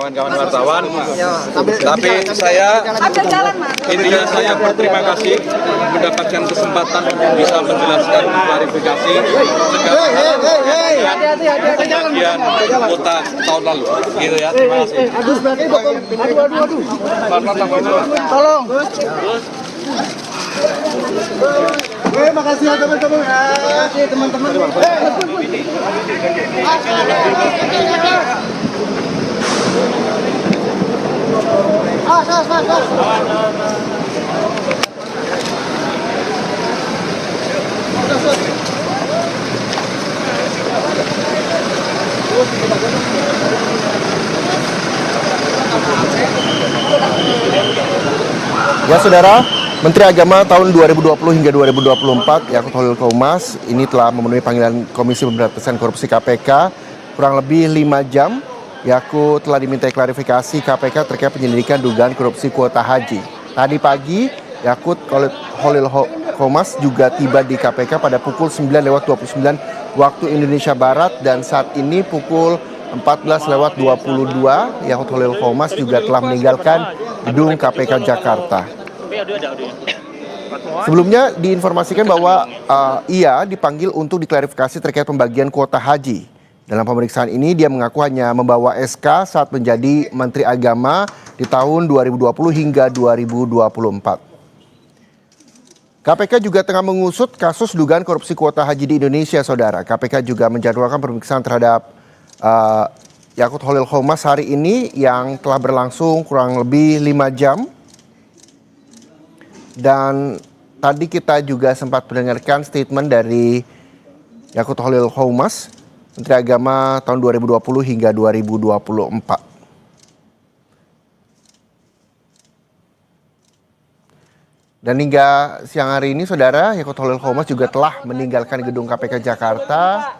kawan-kawan wartawan. Tapi saya intinya saya berterima kasih mendapatkan kesempatan untuk bisa menjelaskan klarifikasi bagian kota tahun lalu. Gitu ya. Terima kasih. Tolong. Makasih ya teman-teman. Makasih teman-teman. Ya saudara, Menteri Agama tahun 2020 hingga 2024 Yakut Holil Qomas ini telah memenuhi panggilan Komisi Pemberantasan Korupsi KPK kurang lebih 5 jam. Yakut telah dimintai klarifikasi KPK terkait penyelidikan dugaan korupsi kuota haji. Tadi pagi, Yakut Holil Qomas juga tiba di KPK pada pukul 9:29 waktu Indonesia Barat dan saat ini pukul 14:22 Yakut Holil Qomas juga telah meninggalkan gedung KPK Jakarta. Sebelumnya diinformasikan bahwa ia dipanggil untuk diklarifikasi terkait pembagian kuota haji. Dalam pemeriksaan ini dia mengaku hanya membawa SK saat menjadi Menteri Agama di tahun 2020 hingga 2024. KPK juga tengah mengusut kasus dugaan korupsi kuota haji di Indonesia, saudara. KPK juga menjadwalkan pemeriksaan terhadap Yakut Holil Qomas hari ini yang telah berlangsung kurang lebih 5 jam. Dan tadi kita juga sempat mendengarkan statement dari Yakut Holil Qomas, Menteri Agama tahun 2020 hingga 2024. Dan hingga siang hari ini, saudara, Yakut Holil Qomas juga telah meninggalkan gedung KPK Jakarta.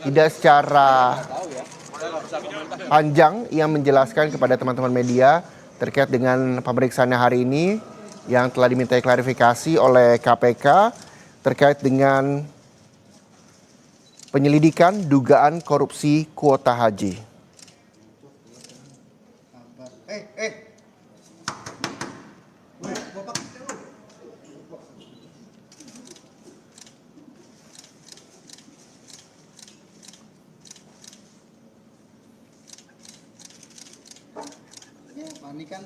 Tidak secara panjang ia menjelaskan kepada teman-teman media terkait dengan pemeriksaannya hari ini yang telah dimintai klarifikasi oleh KPK terkait dengan penyelidikan dugaan korupsi kuota haji. Panikan.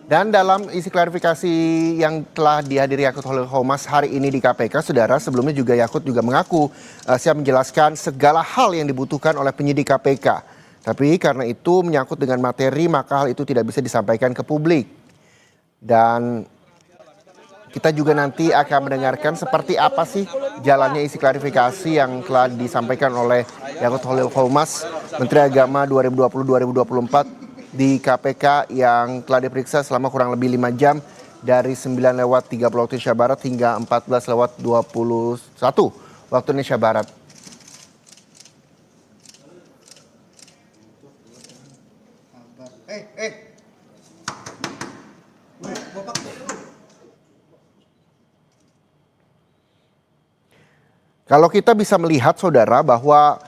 Dan dalam isi klarifikasi yang telah dihadiri Yakut Holil Qomas hari ini di KPK, saudara, sebelumnya juga Yakut juga mengaku siap menjelaskan segala hal yang dibutuhkan oleh penyidik KPK. Tapi karena itu menyangkut dengan materi, maka hal itu tidak bisa disampaikan ke publik. Dan kita juga nanti akan mendengarkan seperti apa sih jalannya isi klarifikasi yang telah disampaikan oleh Yakut Holil Qomas, Menteri Agama 2020-2024 di KPK yang telah diperiksa selama kurang lebih 5 jam dari 9:30 waktu Indonesia Barat hingga 14:21 waktu Indonesia Barat. Kalau kita bisa melihat, saudara, bahwa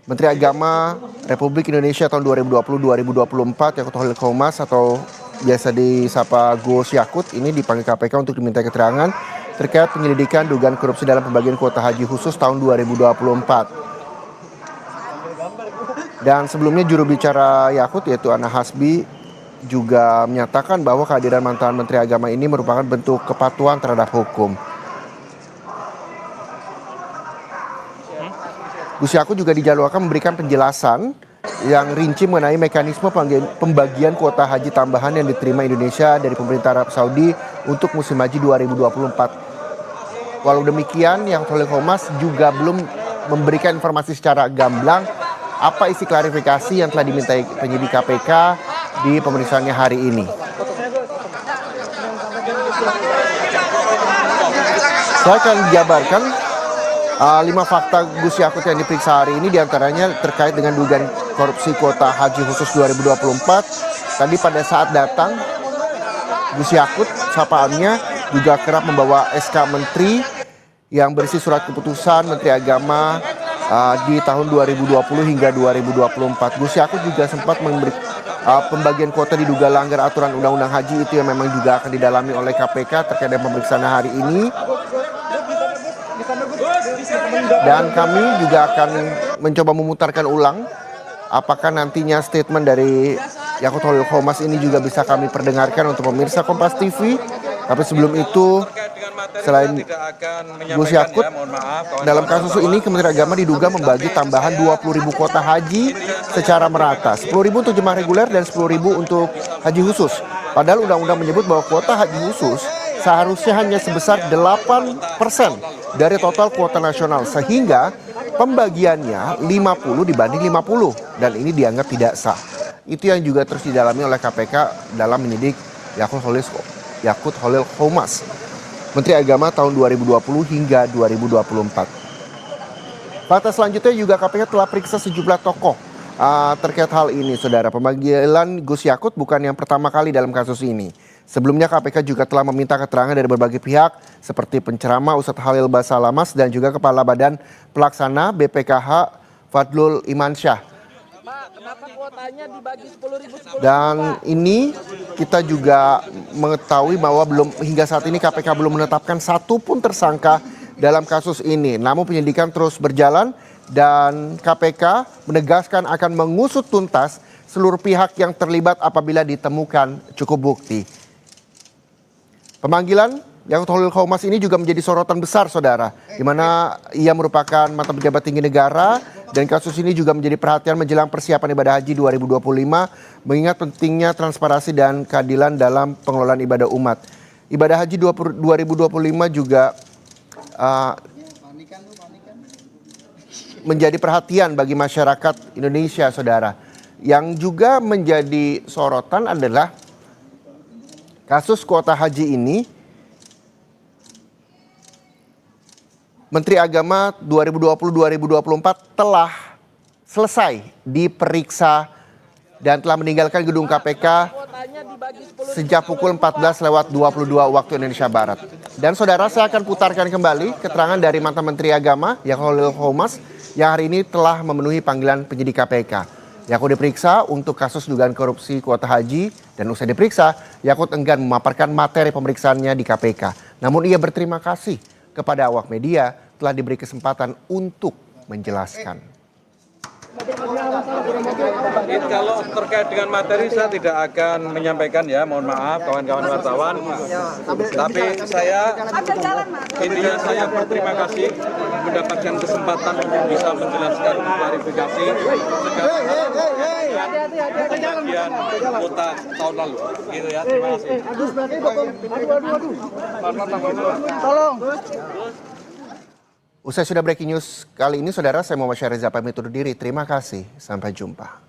Menteri Agama Republik Indonesia tahun 2020-2024 Yakut Holil Qomas atau biasa disapa Gus Yakut ini dipanggil KPK untuk diminta keterangan terkait penyelidikan dugaan korupsi dalam pembagian kuota haji khusus tahun 2024. Dan sebelumnya juru bicara Yakut yaitu Ana Hasbi juga menyatakan bahwa kehadiran mantan Menteri Agama ini merupakan bentuk kepatuhan terhadap hukum. Gus Yakut juga dijadwalkan memberikan penjelasan yang rinci mengenai mekanisme pembagian kuota haji tambahan yang diterima Indonesia dari pemerintah Arab Saudi untuk musim haji 2024. Walau demikian, Yakut Holil Qomas juga belum memberikan informasi secara gamblang apa isi klarifikasi yang telah dimintai penyidik KPK di pemeriksaannya hari ini. Saya akan jabarkan 5 fakta Gus Yakut yang diperiksa hari ini, diantaranya terkait dengan dugaan korupsi kuota haji khusus 2024. Tadi pada saat datang, Gus Yakut sapaannya juga kerap membawa SK Menteri yang berisi surat keputusan Menteri Agama di tahun 2020 hingga 2024. Gus Yakut juga sempat memberi pembagian kuota diduga langgar aturan undang-undang haji, itu yang memang juga akan didalami oleh KPK terkait dengan pemeriksaan hari ini. Dan kami juga akan mencoba memutarkan ulang apakah nantinya statement dari Yakutul Khomas ini juga bisa kami perdengarkan untuk pemirsa Kompas TV. Tapi sebelum itu, selain Gus Yakut, dalam kasus ini Kementerian Agama diduga membagi tambahan 20.000 kuota haji secara merata, 10.000 untuk jemaah reguler dan 10.000 untuk haji khusus. Padahal undang-undang menyebut bahwa kuota haji khusus seharusnya hanya sebesar 8% dari total kuota nasional, sehingga pembagiannya 50 dibanding 50, dan ini dianggap tidak sah. Itu yang juga terus didalami oleh KPK dalam menyidik Yakut Holil Khomas, Menteri Agama tahun 2020 hingga 2024. Fakta selanjutnya juga KPK telah periksa sejumlah tokoh terkait hal ini, saudara. Pemanggilan Gus Yakut bukan yang pertama kali dalam kasus ini. Sebelumnya KPK juga telah meminta keterangan dari berbagai pihak seperti penceramah Ustadz Khalil Basalamas dan juga Kepala Badan Pelaksana BPKH Fadlul Imansyah. Dan ini kita juga mengetahui bahwa hingga saat ini KPK belum menetapkan satupun tersangka dalam kasus ini. Namun penyidikan terus berjalan dan KPK menegaskan akan mengusut tuntas seluruh pihak yang terlibat apabila ditemukan cukup bukti. Pemanggilan Yakutul Khomas ini juga menjadi sorotan besar, saudara, di mana ia merupakan mantan pejabat tinggi negara, dan kasus ini juga menjadi perhatian menjelang persiapan ibadah haji 2025, mengingat pentingnya transparansi dan keadilan dalam pengelolaan ibadah umat. Ibadah haji 2025 juga menjadi perhatian bagi masyarakat Indonesia, saudara. Yang juga menjadi sorotan adalah kasus kuota haji ini. Menteri Agama 2020-2024 telah selesai diperiksa dan telah meninggalkan gedung KPK sejak pukul 14:22 waktu Indonesia Barat. Dan saudara, saya akan putarkan kembali keterangan dari mantan Menteri Agama Yakutul Khomas yang hari ini telah memenuhi panggilan penyidik KPK. Yakut diperiksa untuk kasus dugaan korupsi kuota haji, dan usai diperiksa, Yakut enggan memaparkan materi pemeriksaannya di KPK. Namun ia berterima kasih kepada awak media telah diberi kesempatan untuk menjelaskan. Kalau terkait dengan materi saya tidak akan menyampaikan, ya, mohon maaf kawan-kawan wartawan. Tapi intinya saya berterima kasih mendapatkan kesempatan untuk bisa menjelaskan klarifikasi bagian kuota tahun lalu. Gitu ya, terima kasih. Tolong. Usai sudah breaking news kali ini, saudara, saya Muhammad Syahriza pamit undur diri. Terima kasih, sampai jumpa.